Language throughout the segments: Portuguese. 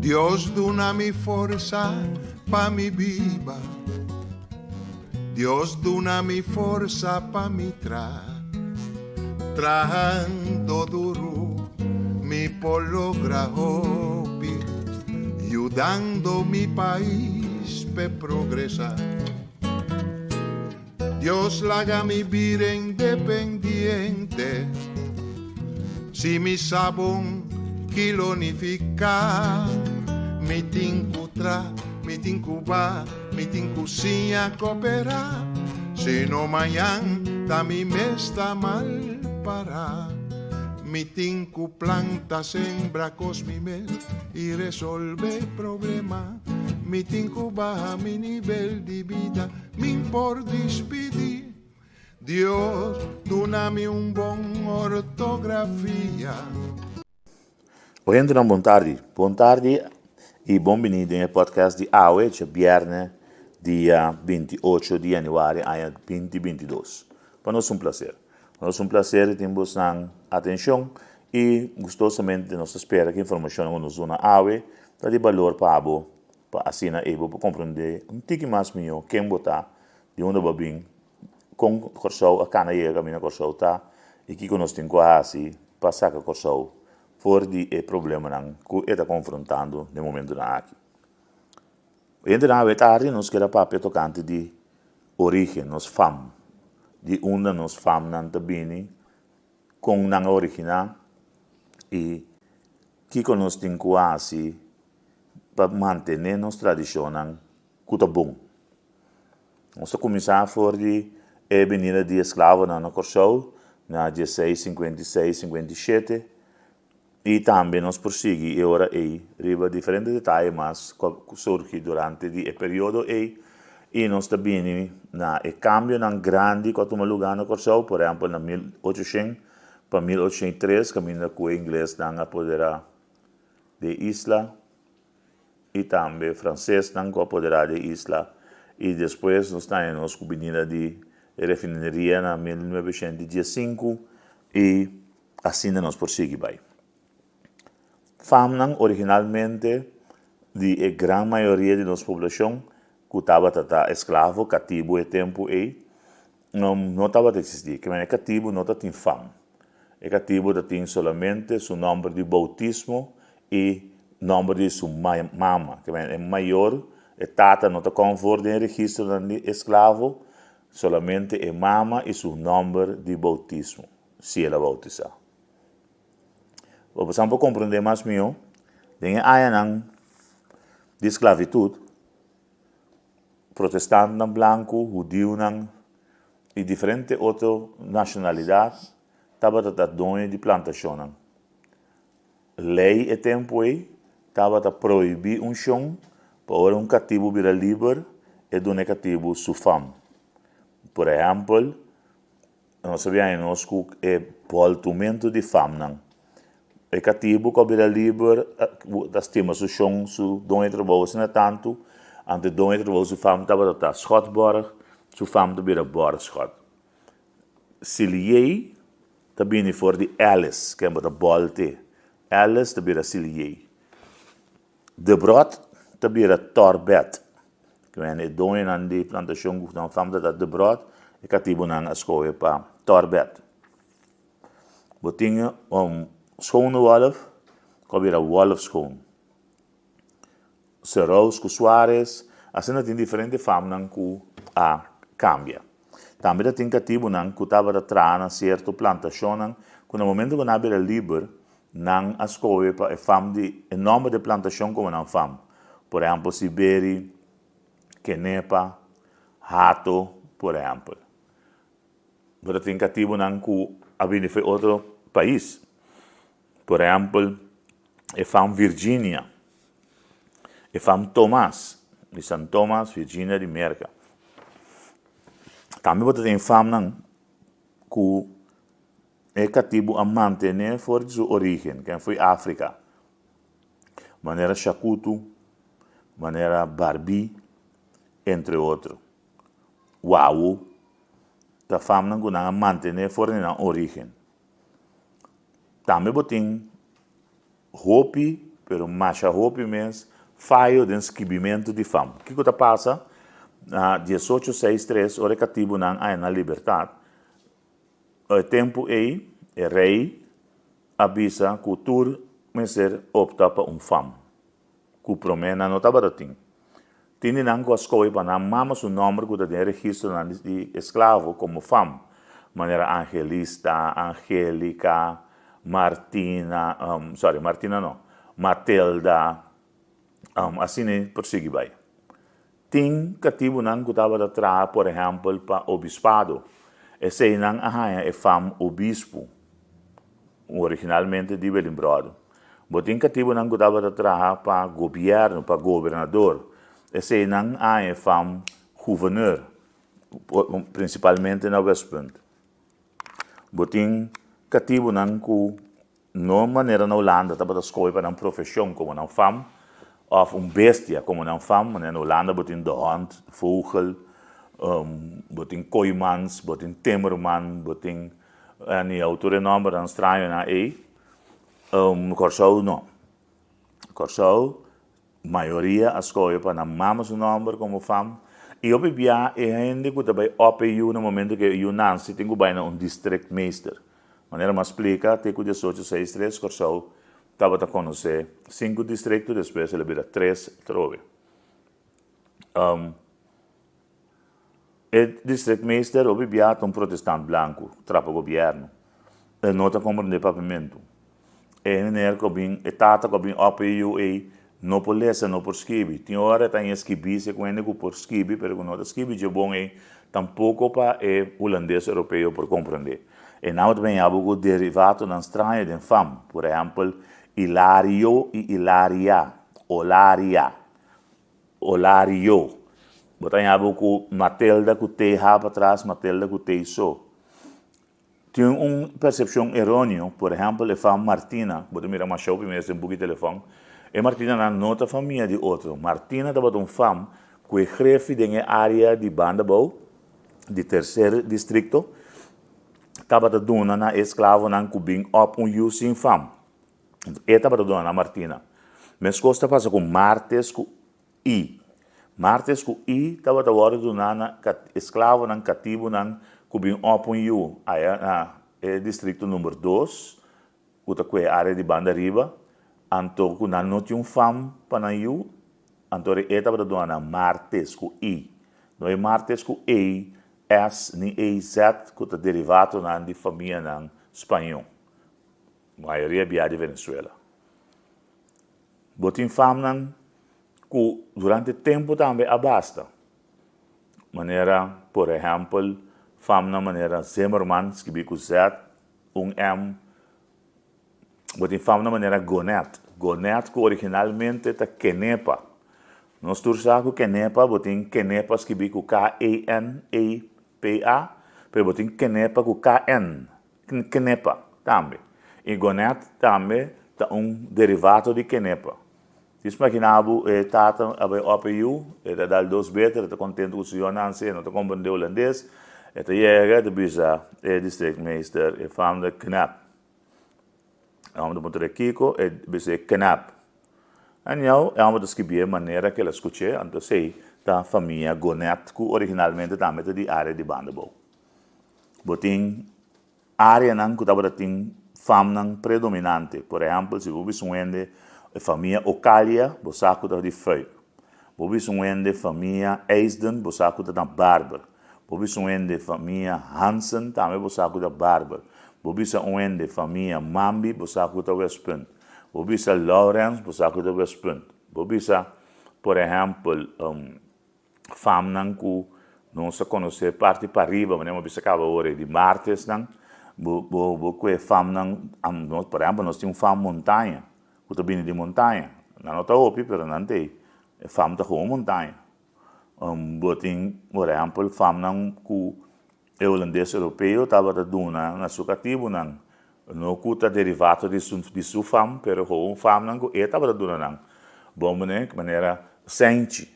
Dios dona mi forza pa mi viva. Dios dona mi forza pa mi trabajando duro mi por lograr hobby, ayudando mi país pe progresar. Dios haga mi vida independiente, si mi sabón kilonifica, mi tincutra, mi tincuba, mi tincusinha coopera, si no mañana da mi mesta mal para. Mi tinku planta sembra cosmimel y resolve problema. Mi tinku baja mi nivel de vida, mi por despedir. Dios, donami un buon ortografia. Gente, buon tardi e benvenuti nel podcast di AUE, c'è viernes, dia 28 di januari, anno 2022. Para nós um prazer termos a atenção e gostosamente nós espera que a informação nos zona AUE está de valor para abo, para assim para compreender um pouco mais melhor quem botar de onde vai vir, com corso a cana e a caminho corso tá e que nós temos assim passar com corso fora de problema que está confrontando no momento na aqui. Ainda na tarde nós queremos papel tocante de origem, nos fam, de onde nos fam nan tabini com nang original e que nós temos assim para manter nossa tradição que tá bom. Nós começar fora de venida de escravo na Corso, na 1656, 57, e também nós prosseguimos e ora riba diferentes detalhes, mas surge durante o período e nós também na cambio na grande quando uma lugar na Corso, por exemplo, na 1800 para 1803, caminho com o inglês na apoderar de isla e também francês na apoderar de isla e depois nós temos a venida de refinaria na 1915 e assim nós prosseguimos. Famnan originalmente de grande maioria de nossa população que estava escravo, cativo e tempo não estava a existir. Que é cativo não tem fam. É cativo tem somente seu nome de bautismo e nome de sua mama. Que é maior, e tata não está conforme em registro de escravo, solamente é mama e seu nome de bautismo, se ela bautizar. Vamos compreender mais melhor, tem a área de esclavitud, protestante não branco, judeu e diferentes outras nacionalidades, estava a dono de plantação. Lei e tempo estava a proibir chão para um cativo vir livre e do cativo sua fama. Por exemplo, nós sabemos que é voltamento de fama. É cativo que vira livre, das temas o chão, su dono trabalho não tanto, ante dono trabalho su fama estava a schotborg, su fama de vira borg schot. Silier, também for de Alice, que é a bolte. Alice de vira Silier. De brot, de vira Torbet. Que é dono na de plantação, que não fama de brot, é cativo na escola para Torbet. Botinha schone wolf, que vira wolf schoon. Serraus com Suárez, assim tem diferentes formas que cambia. Também tem cativo que estava atrás certa plantação, que no momento que não era livre, não a escolha para o nome de plantação como não fam. Por exemplo, Sibéria, Kenepa, Hato, por exemplo. Mas tem cativo que havia foi outro país. Por exemplo, é fam Virgínia, é fam Tomás, de São Tomás, Virgínia de América. Também você tem fam que é cativo a manter fora de sua origem, que foi África. Maneira Chacuto, maneira Barbie, entre outros. Uau, a fam que não manter fora de origem. Também tem Hopi, pero macha hopi mês, falho de esquibimento de fam. O que que passa? 1863, hora cativo não há na liberdade. O tempo aí, o rei avisa que o tur meser opta para fam. Que promena não estava assim. Tinha não que escolher para mama seu nome que tem registro de escravo como fam. Maneira Angelista, Angélica, Martina, Martina não, Matilda, assim é prossegue vai. Tem cativo não que estava atrás, por exemplo, para obispado. Esse não é fam obispo, originalmente de Belimbrado. Mas tem cativo não que estava atrás para governo, para governador. Esse não é fam governador, principalmente na West Point. Botin cativo não que não maneira na Holanda estava escolher para uma profissão como não fam of bestia como não fam, na Holanda botin de hond, vogel, botin koimans, botin timmerman, botin en autor nome dan strijden naar Corso não. Corso maioria escolhe para mama seu nome como fam. E op bia e ainda que também OPU no momento que eu nasci tenho bem districtmeester. Maneira mais explica, tem que 1863 Corso estava a conhecer 5 distritos, depois ele vira 3 trove. O districtmeester op bia protestante branco, trapa governo. Ele não está compreendendo papamento. E maneira que bem etata que bem OPU e não por ler, não por escrever. Tem hora que tem escrever, se conhece que por escrever, mas não escrever de bom é tampouco para o holandês europeu por compreender. E não também há algo derivado na estranha de fam, por exemplo, Hilario e Hilaria, Olario. Botem algo com Matilda que te para trás, Matilda que te só. Tem uma percepção errônea, por exemplo, a fam Martina, botem mirar uma show primeiro sem buque telefone. E Martina não é família de outro. Martina estava um fam que é chefe da área de Bandabou, de terceiro distrito, estava dona na escravo na cubim op sem fam. E estava dona na Martina. Mas costa passa com Martes com I. Martes com I estava dona na escravo na cativo na cubim op aí é distrito número 2, que é a área de Bandariba. Anto que não tinha fam para eu, anto ele estava dona Martes com I. Não é Martes com E, S, nem EZ, que é derivado de família na espanhol. A maioria é de Venezuela. Botin fam não, que durante tempo também abasta. Maneira, por exemplo, fam na maneira Zimmerman, escrevi com Z, M. Botin fam na maneira Gonet. Gonet que originalmente é Kenepa. Nós turcamos Kenepa, botin Kenepa escrevi com K-E-N-E-P-A, mas botin Kenepa com K-N. Kenepa também. E Gonet também é derivado de Kenepa. Isso imaginava tata a OPU, ele dá 2 beter, está contente com o senhor Nancy, não está compreendendo holandês, ele chega de bisa, districtmeester, e fam de Knap. Vamos botar aqui com é Knap. E eu vamos escrever a maneira que ela escutei, então sei da família Gonet, que originalmente também é de área de Bandabou. Botin área não que estava tem fam predominante, por exemplo, se você vende a família Ocalia, você está de Freud. Você vende a família Eisden, você está de Barber. Você vende a família Hansen, também você está de Barber. Você vende a família Mambi, você está de West Point. Você Lawrence, você está de West Point. Você, por exemplo, fam que não se conhece parte para arriba, mas você acaba agora de Martes, porque fam por exemplo, nós temos fam montanha. Que viene de montanha. Não está opi, mas não tem. Fam está com montanha. Botin, por exemplo, fam que o holandês europeu estava dona na sua cativo, não que está derivado de sua fam, mas com fam que estava dona. Bom, maneira sente,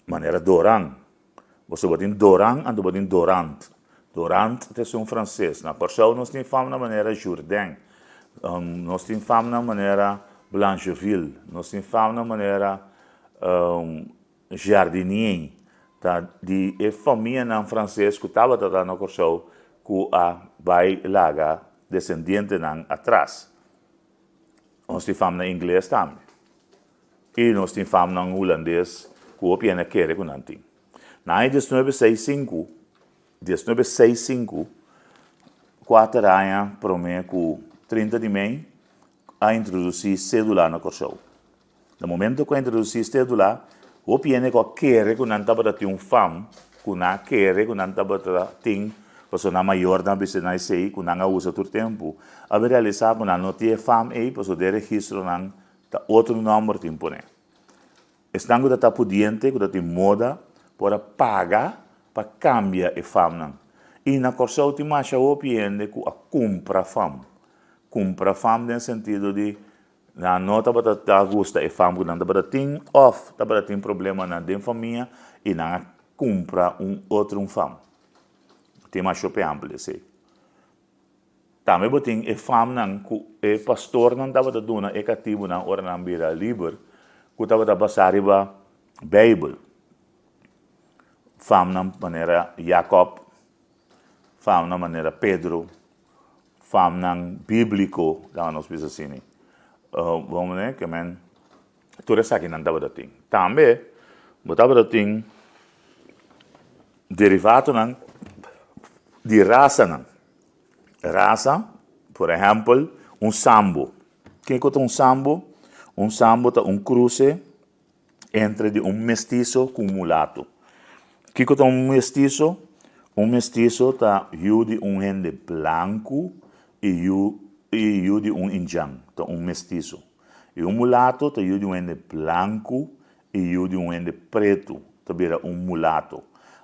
maneira dorang. Você botin dorang, e botin dorant. Dorant é francês. Na Portugal nós temos fam na maneira Jourdain. Nós temos fama na maneira Blancheville, nós temos fama na maneira jardinier, tá? De família na francês que estava tratando no corso que a vai laga descendente nan atrás. Nós temos fama na inglês também. E nós temos fama na holandês que o piano quer com nanti. Na 1965, 4 anos para mim com 30 de maio a introduzir cédula no corso. No momento que eu introduzi cédula, o piano que quer com nanti para ter fam, que não quer com nanti para ter pessoa maior na business sei que não usa todo tempo, a realizar que não tem fam aí, pessoa de registro não outro número tempo né. Estão que está pudiente, que tem moda para pagar para cambiar a fam não. E na corso última acha o piano que a compra fam no sentido de na nota para ta gusta e fam que não para tem off, para tem problema na de família e não compra outro fam. Tem mais shopping amplo, sei. Também botem e fam não que pastor não estava da dona e cativo na hora na beira livre, que estava da passar riba Bible. Fam na maneira Jacob, fam na maneira Pedro, fam na bíblico, da nós bisa sini. Vamos né, que men tudo isso aqui não estava da ting. Também botava da ting derivado não de raça não. Raça, por exemplo, sambo. Quem é um sambo? Um sambo é cruce entre de mestiço com mulato. Quem é um mestiço? Um mestiço está de gente branco e de indiano, tá mestiço. E mulato está de gente branco e de gente preto, tá vira mulato.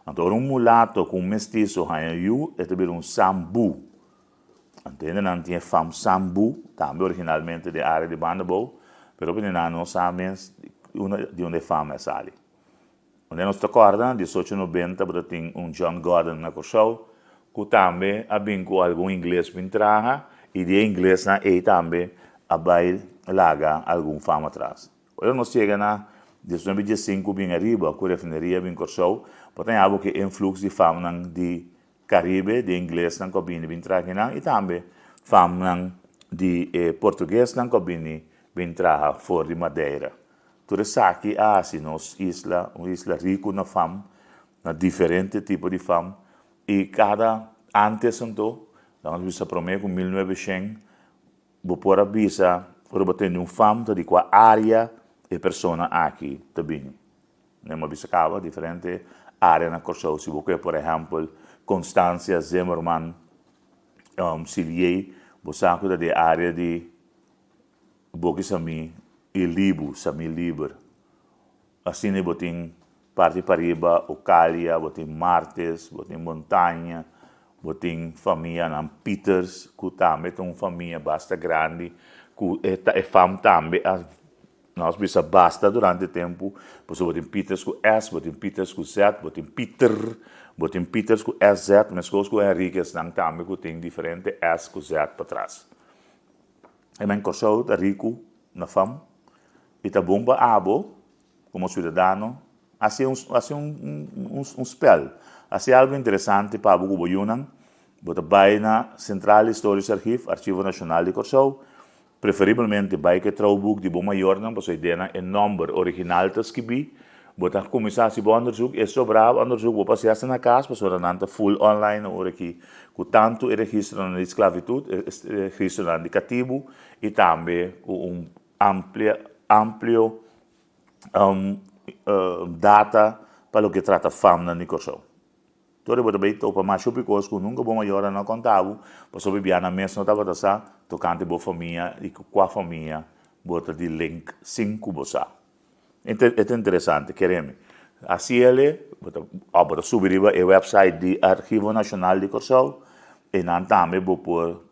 Então, mulato com mestiço é também sambu. Entende? Não tinha fam sambu, também originalmente de área de Bandabo, pero não sabemos de onde fam é ali. Onde nós recordamos, de 1890, tem John Gordon na show, que também havia com algum inglês pintraha, e de inglês na e também vai laga algum fam atrás. Agora nós chegamos na 1995 bem arriba, com a refineria bem show, porém há que influxo de fam de Caribe, de inglês na cabine bem traga e também fam de português na cabine bem traga fora de Madeira. Tudo isso aqui assim nos uma isla rico na fam, na diferente tipo de fam e cada antes então, nós visa prometer com 1900, vou pôr a visa para ter fam de qual área e persona aqui também. Numa visa cava diferente área na corso, se você por exemplo Constância Zimmermann, Silier, você acuda de área de Boquisami e Libo, Sami Liber. Assim, né, botem parte para riba, Ocália, botem Martes, botem Montanha, botem família na Peters, que também tem uma família bastante grande, que é fam também, nós bisa basta durante o tempo, você botem Peters com S, botem Peters com Z, botem Peters com SZ, mas coisas com Henriquez, não também que tem diferente S com Z para trás. E men corso tá rico na fam, e tá bom para abo, como cidadão, assim spell, assim algo interessante para abo que boiunan, bota vai na Central Historic Arquivo Nacional de Corso, preferivelmente vai que trouwboek die bom maior não, para ideia é número original tas que bi, bota começar se bom onderzoek, é sobrado onderzoek, vou passar na casa, para não full online ou aqui, com tanto é registro na esclavitud, registro na cativo e também com amplio data para o que trata fam na Nicorshow. Todo o bem topa mais chupicos que nunca bom maior não contava, para sobre biana mesmo não estava dessa, tocante boa família e com a família bota de link 5 bossa. É interessante, queremos. Assim ele, bota subir o website do Arquivo Nacional de Corso e não também vou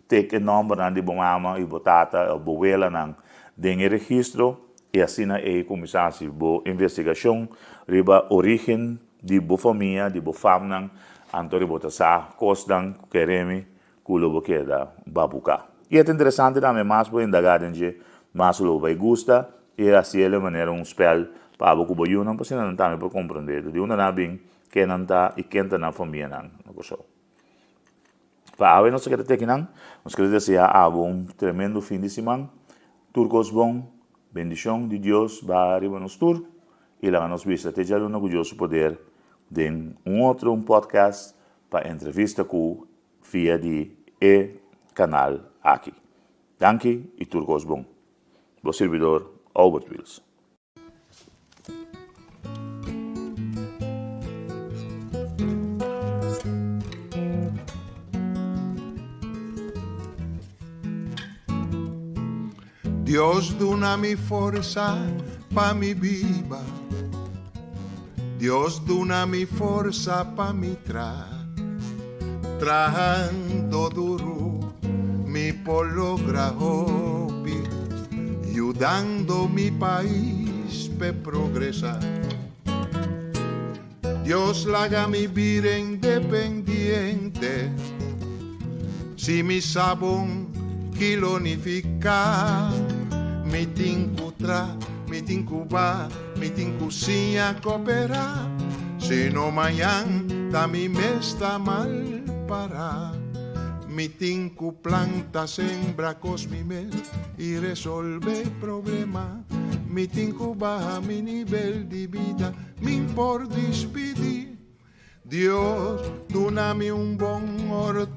ter o nome de bom ama e botata ou boela não tem registro e assim é começar a boa investigação riba origem de boa família, de boa família, antori bota sa costan queremos culo boqueda babuca. E é interessante também mais por indagar em mas lo vai gusta e assim é maneira um spel para abo cubo yun ang pasina não tá para compreender de uma na bem que não tá e quem tá na família não coisa para ave não se quer ter que não nos quer dizer abo um tremendo fim de semana turcos bom bendição de Deus va arriba nos tur e lá nos vista te já no orgulhoso poder de um podcast para entrevista com via de canal aqui. Danke e turcos bom. O servidor Albert Wills. Dios dona-mi força pa mi viva. Dios dona-mi força pa mi trabajando duro mi por lograr hobby, ayudando mi país pe progresar. Dios laga mi vida independiente, si mi sabón kilonificar, mi tincuba, mi tincusinha cooperar, si no mañana ta mi mesta mal para. Mi tinku planta sembra cos mi mes y resolve problema. Mi tinku baja mi nivel de vida, mi por despedir. Dios, dona-me un bom